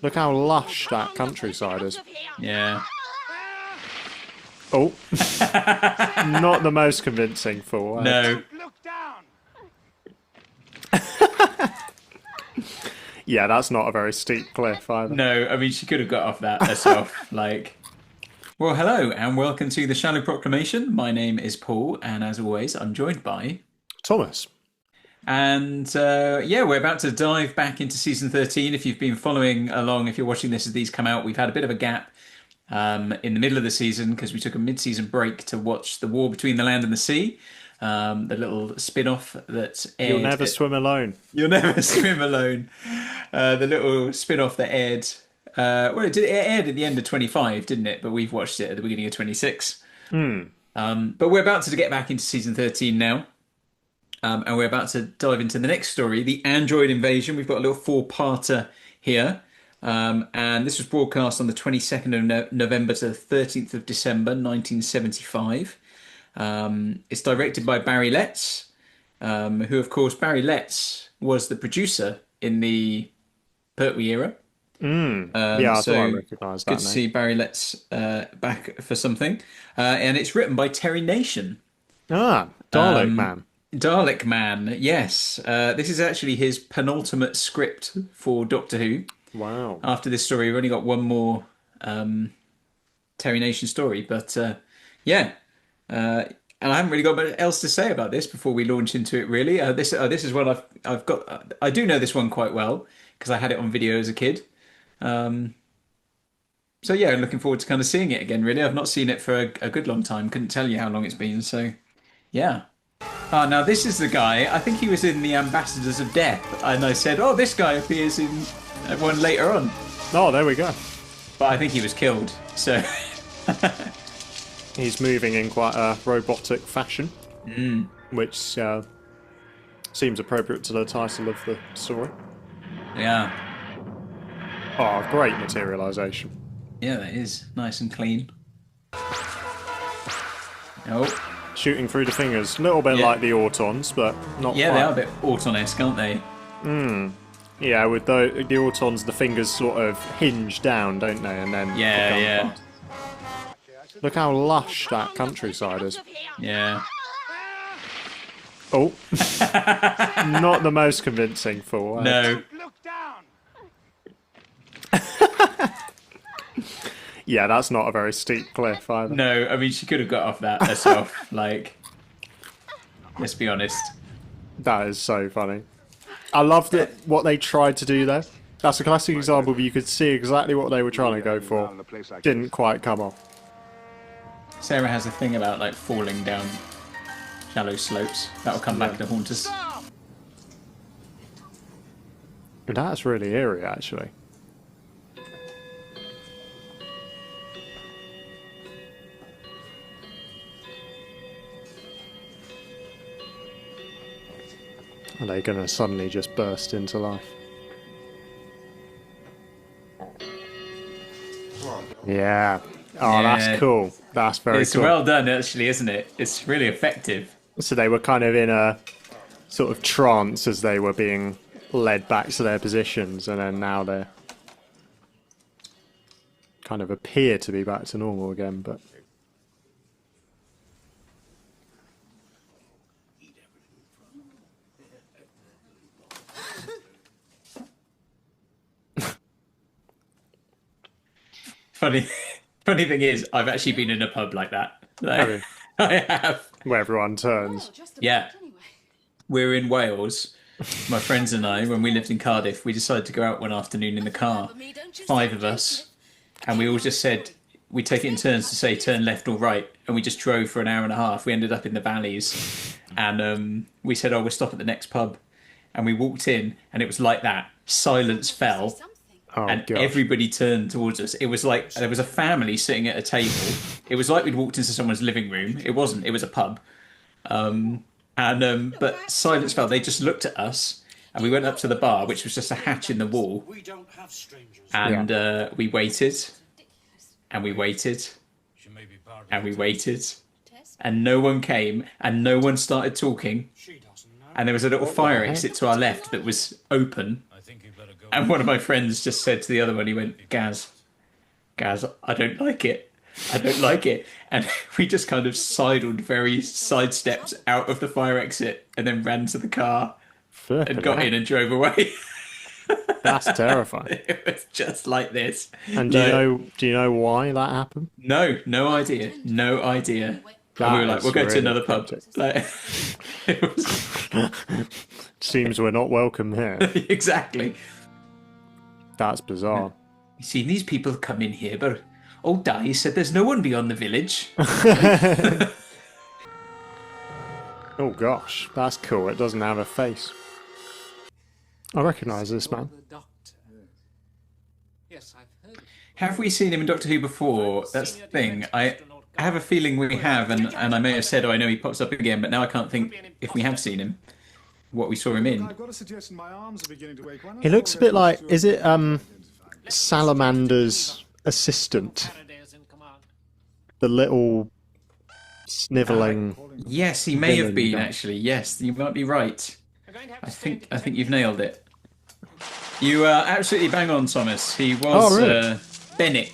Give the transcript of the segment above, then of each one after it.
Look how lush that countryside is. Yeah. Oh. Not the most convincing for No. Yeah, that's not a very steep cliff either. No, I mean, she could have got off that herself. Well, hello and welcome to the Shallow Proclamation. My name is Paul, and as always, I'm joined by. Thomas. And yeah, we're about to dive back into season 13. If you've been following along, if you're watching this as these come out, we've had a bit of a gap in the middle of the season because we took a mid-season break to watch The War Between the Land and the Sea, the little spin-off that aired. You'll never swim alone. You'll never swim alone. The little spin-off that aired. Well, it aired at the end of 25, didn't it? But we've watched it at the beginning of 26. But we're about to get back into season 13 now. And we're about to dive into the next story, the Android invasion. We've got a little four-parter here. And this was broadcast on the 22nd of November to the 13th of December, 1975. It's directed by Barry Letts, who, of course, Barry Letts was the producer in the Pertwee era. Yeah, I thought I recognised that Good to see Barry Letts back for something. And it's written by Terry Nation. Dalek Man. Dalek Man, yes. This is actually his penultimate script for Doctor Who. Wow. After this story, we've only got one more Terry Nation story, but yeah. And I haven't really got much else to say about this before we launch into it. Really, this is one I've got. I do know this one quite well because I had it on video as a kid. So yeah, I'm looking forward to kind of seeing it again. Really, I've not seen it for a good long time. Couldn't tell you how long it's been. So yeah. Now this is the guy. I think he was in the Ambassadors of Death, and I said, "Oh, this guy appears in one later on." Oh, there we go. But I think he was killed. So he's moving in quite a robotic fashion, which seems appropriate to the title of the story. Yeah. Oh, great materialisation. Yeah, that is nice and clean. Oh. Shooting through the fingers. A little bit like the Autons, but not Yeah, quite. they are a bit Auton-esque, aren't they? Yeah, with the Autons, the fingers sort of hinge down, don't they? And then Yeah. Look how lush that countryside is. Yeah. Oh. Not the most convincing for No. Yeah, that's not a very steep cliff either. No, I mean, she could have got off that herself. Let's be honest. That is so funny. I love what they tried to do there. That's a classic example of you could see exactly what they were trying to go for. Didn't quite come off. Sarah has a thing about falling down shallow slopes. That'll come back to haunt us. That's really eerie, actually. Are they going to suddenly just burst into life? Yeah. Oh, Yeah. that's cool. That's very It's cool. well done, actually, isn't it? It's really effective. So they were kind of in a sort of trance as they were being led back to their positions, and then now they're kind of appear to be back to normal again, but... Funny thing is, I've actually been in a pub like that. you? I have. Where everyone turns. Yeah. We're in Wales. My friends and I, when we lived in Cardiff, we decided to go out one afternoon in the car. 5 of us. And we all just said, we take it in turns to say turn left or right. And we just drove for an hour and a half. We ended up in the valleys. And we said, oh, we'll stop at the next pub. And we walked in, and it was like that. Silence fell. Oh, And gosh. everybody turned towards us. It was like there was a family sitting at a table. It was like we'd walked into someone's living room. It wasn't. It was a pub. But silence fell. They just looked at us, and we went up to the bar, which was just a hatch in the wall. And we waited, and we waited, and we waited, and no one came, and no one started talking. And there was a little fire exit to our left that was open. And one of my friends just said to the other one, he went, Gaz, I don't like it. I don't like it. And we just kind of sidled very sidesteps out of the fire exit and then ran to the car and Flipping got in heck. and drove away. That's terrifying. It was just like this. And Like, do you know why that happened? no idea. No idea. And we That were like, is we'll go to really another pub. cryptic. Like, it was Seems we're not welcome here. exactly. That's bizarre. You see, these people come in here, but old Di said there's no one beyond the village. Oh gosh, that's cool. It doesn't have a face. I recognise this man. Yes, I've heard. Have we seen him in Doctor Who before? That's the thing. I have a feeling we have, and I may have said, oh, I know he pops up again, but now I can't think if we have seen him, what we saw him in. I've got a suggestion. My arms are beginning to ache. Why not He looks a bit already like, to is it a- Salamander's assistant? Paradise in command. The little snivelling. Yes, he may have Villain been guy. actually. Yes, you might be right. We're going to have I to stay think you've nailed it. You absolutely bang on, Thomas. He was Oh, really? Bennick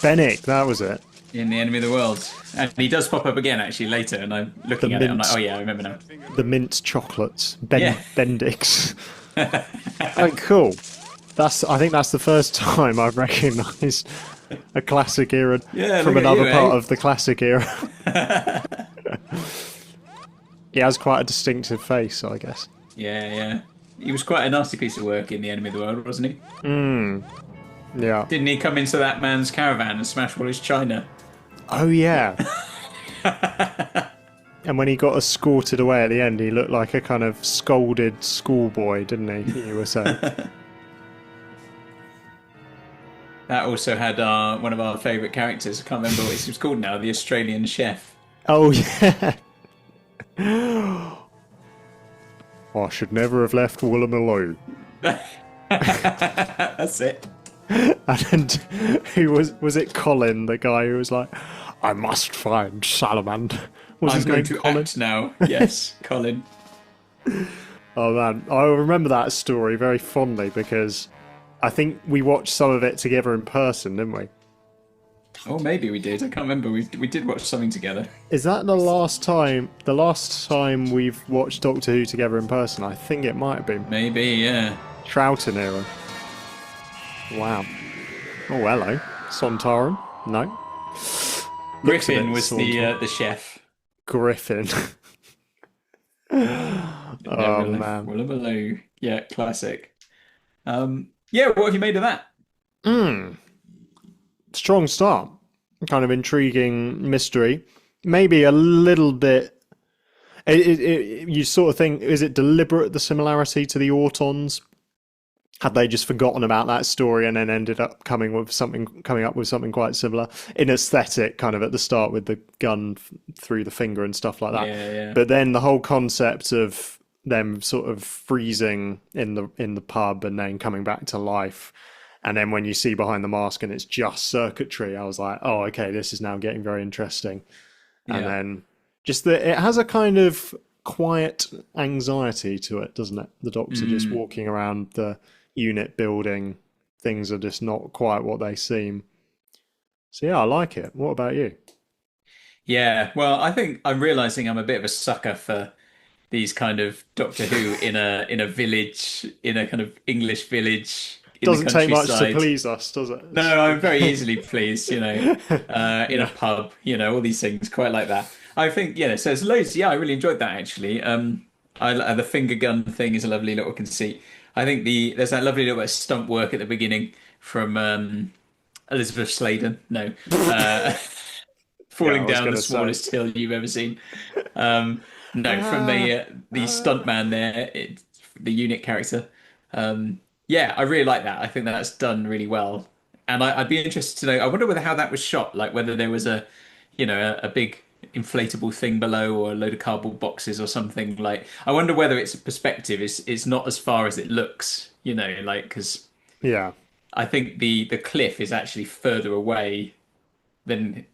Bennick, that was it. in The Enemy of the World, and he does pop up again actually later. And I'm looking The at it. I'm mint. like, oh yeah, I remember now. The mint chocolates. Yeah. Bendix. Oh, cool. I think that's the first time I've recognised a classic era Yeah, from look at another you, part eh? of the classic era. He has quite a distinctive face, I guess. Yeah. He was quite a nasty piece of work in The Enemy of the World, wasn't he? Yeah. Didn't he come into that man's caravan and smash all his china? Oh, yeah. And when he got escorted away at the end, he looked like a kind of scolded schoolboy, didn't he? You were saying. That also had one of our favourite characters. I can't remember what he was called now. The Australian chef. Oh, yeah. I should never have left Woolloomooloo. That's it. And who was it Colin, the guy who was like, I must find Salamander. Was I'm his going name to Colin? act now. Yes, Colin. Oh man, I remember that story very fondly because I think we watched some of it together in person, didn't we? Oh, maybe we did. I can't remember. We did watch something together. Is that the last time? The last time we've watched Doctor Who together in person? I think it might have been Maybe, yeah. Troughton era. Wow. Oh hello, Sontaran. No, Griffin bit was saunter. the chef. Griffin. Oh man. Woolloomooloo. Yeah, classic. Yeah, what have you made of that? Strong start. Kind of intriguing mystery. Maybe a little bit. You sort of think, is it deliberate, the similarity to the Autons? Had they just forgotten about that story and then ended up coming up with something quite similar in aesthetic, kind of at the start with the gun through the finger and stuff like that. Yeah. But then the whole concept of them sort of freezing in the pub and then coming back to life. And then when you see behind the mask and it's just circuitry, I was like, oh, okay, this is now getting very interesting. And Yeah. then just that it has a kind of quiet anxiety to it, doesn't it? The Doctor just walking around the unit building, things are just not quite what they seem. So yeah, I like it. What about you? Yeah, well, I think I'm realizing I'm a bit of a sucker for these kind of Doctor Who in a village, in a kind of English village in Doesn't the take much to countryside. please us, does it? No, I'm very easily pleased, in a pub, all these things, quite like that. I think, so there's loads. Yeah, I really enjoyed that actually. The finger gun thing is a lovely little conceit. I think there's that lovely little bit of stunt work at the beginning from Elisabeth Sladen. No, falling I was down gonna the smallest hill you've ever seen. No, from the stunt man there, the unit character. Yeah, I really like that. I think that's done really well. And I'd be interested to know, I wonder how that was shot, like whether there was a big inflatable thing below or a load of cardboard boxes or something. Like, I wonder whether it's a perspective. It's not as far as it looks, because Yeah. I think the cliff is actually further away than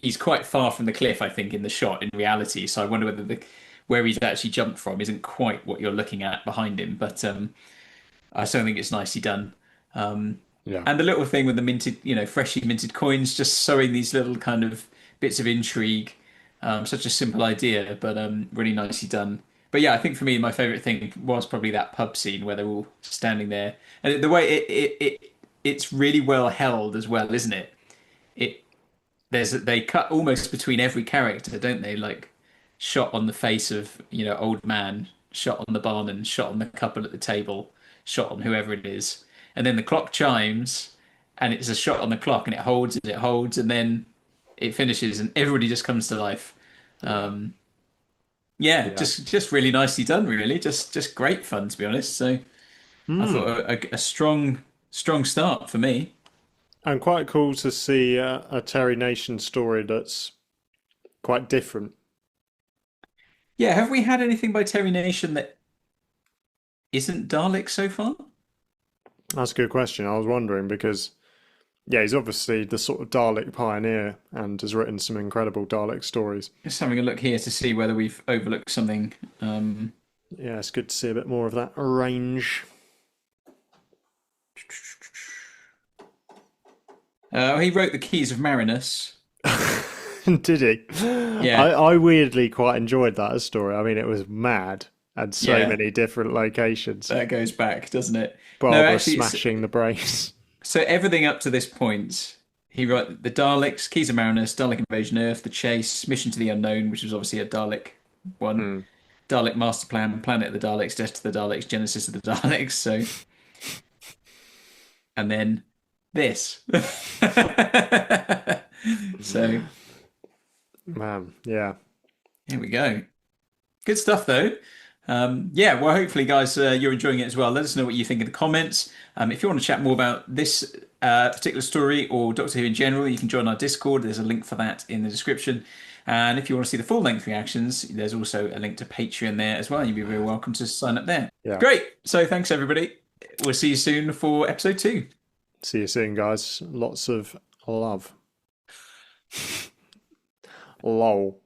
he's quite far from the cliff, I think, in the shot in reality. So I wonder whether where he's actually jumped from isn't quite what you're looking at behind him. But I still think it's nicely done. Yeah. And the little thing with the minted, freshly minted coins, just sowing these little kind of bits of intrigue. Such a simple idea, but really nicely done. But yeah, I think for me, my favorite thing was probably that pub scene where they're all standing there, and the way it's really well held as well, isn't it? It they cut almost between every character, don't they? Like shot on the face of old man, shot on the barman, shot on the couple at the table, shot on whoever it is, and then the clock chimes, and it's a shot on the clock, and it holds, and then it finishes, and everybody just comes to life. Yeah, Yeah. just really nicely done, really. Just great fun, to be honest. So I thought a strong start for me. And quite cool to see a Terry Nation story that's quite different. Yeah, have we had anything by Terry Nation that isn't Dalek so far? That's a good question. I was wondering because, yeah, he's obviously the sort of Dalek pioneer and has written some incredible Dalek stories. Just having a look here to see whether we've overlooked something. Yeah, it's good to see a bit more of that range. He wrote The Keys of Marinus. Did he? Yeah. I weirdly quite enjoyed that as story. I mean, it was mad and so Yeah. many different locations. That goes back, doesn't it? Barbara smashing the brace. So everything up to this point, he wrote the Daleks, Keys of Marinus, Dalek Invasion Earth, The Chase, Mission to the Unknown, which was obviously a Dalek one, Dalek Master Plan, Planet of the Daleks, Death to the Daleks, Genesis of the Daleks. So, and then this. So Man, yeah. here we go. Good stuff, though. Yeah, well, hopefully, guys, you're enjoying it as well. Let us know what you think in the comments. If you want to chat more about this particular story or Doctor Who in general, you can join our Discord. There's a link for that in the description. And if you want to see the full-length reactions, there's also a link to Patreon there as well. You'd be very welcome to sign up there. Yeah. Great. So thanks, everybody. We'll see you soon for episode 2. See you soon, guys. Lots of love. Lol.